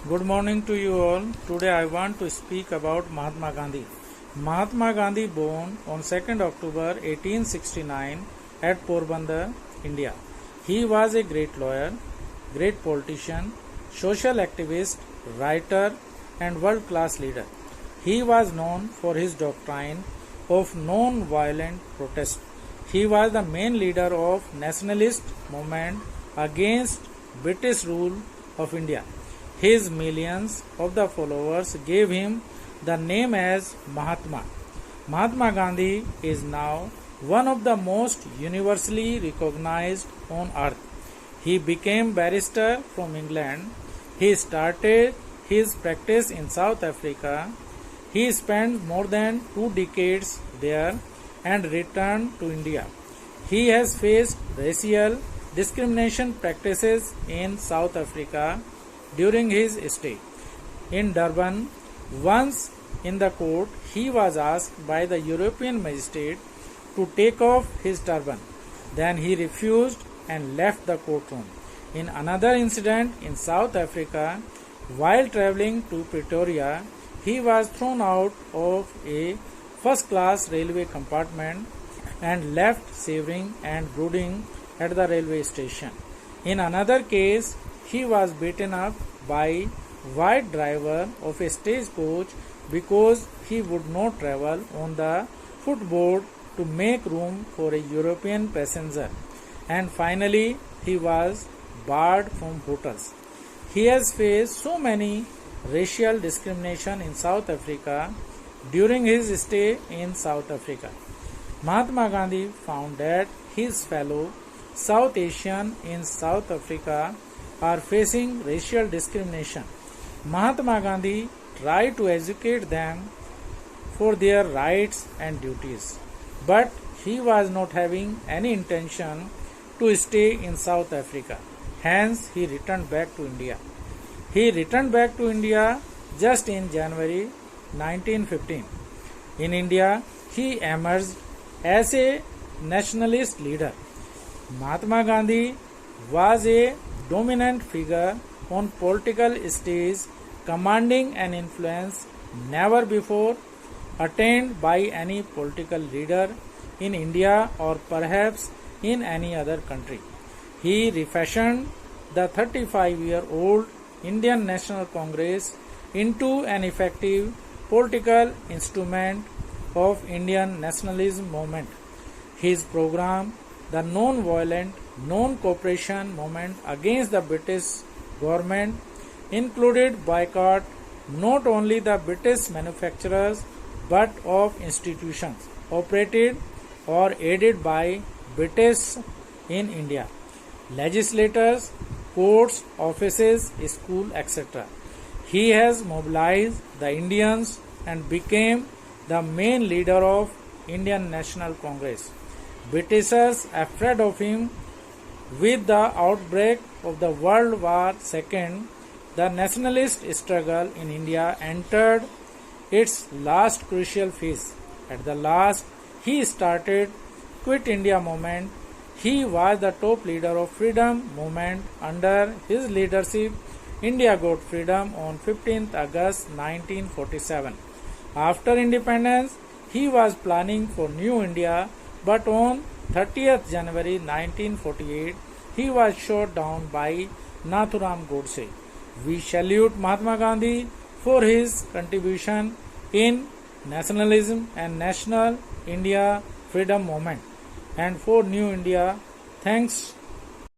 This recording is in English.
Good morning to you all. Today I want to speak about Mahatma Gandhi. Mahatma Gandhi born on 2nd October 1869 at Porbandar, India. He was a great lawyer, great politician, social activist, writer and world-class leader. He was known for his doctrine of non-violent protest. He was the main leader of nationalist movement against British rule of India. His millions of the followers gave him the name as Mahatma. Mahatma Gandhi is now one of the most universally recognized on earth. He became barrister from England. He started his practice in South Africa. He spent more than 2 decades there and returned to India. He has faced racial discrimination practices in South Africa during his stay. In Durban, once in the court, he was asked by the European magistrate to take off his turban. Then he refused and left the courtroom. In another incident in South Africa, while traveling to Pretoria, he was thrown out of a first-class railway compartment and left shivering and brooding at the railway station. In another case, he was beaten up by white driver of a stagecoach because he would not travel on the footboard to make room for a European passenger. And finally, he was barred from hotels. He has faced so many racial discrimination in South Africa during his stay in South Africa. Mahatma Gandhi found that his fellow South Asian in South Africa are facing racial discrimination. Mahatma Gandhi tried to educate them for their rights and duties, but he was not having any intention to stay in South Africa. Hence, he returned back to India. He returned back to India just in January 1915. In India, he emerged as a nationalist leader. Mahatma Gandhi was a dominant figure on political stage, commanding an influence never before attained by any political leader in India or perhaps in any other country. He refashioned the 35-year-old Indian National Congress into an effective political instrument of Indian nationalism movement. His program, the non-violent non-cooperation movement against the British government, included boycott not only the British manufacturers but of institutions operated or aided by British in India, legislators, courts, offices, schools, etc. He has mobilized the Indians and became the main leader of Indian National Congress. Britishers, afraid of him, with the outbreak of the World War II, the nationalist struggle in India entered its last crucial phase. At the last, he started Quit India movement. He was the top leader of freedom movement. Under his leadership, India got freedom on 15th August 1947. After independence, he was planning for New India, but on 30th January 1948, he was shot down by Nathuram Godse. We salute Mahatma Gandhi for his contribution in nationalism and national India freedom movement and for New India. Thanks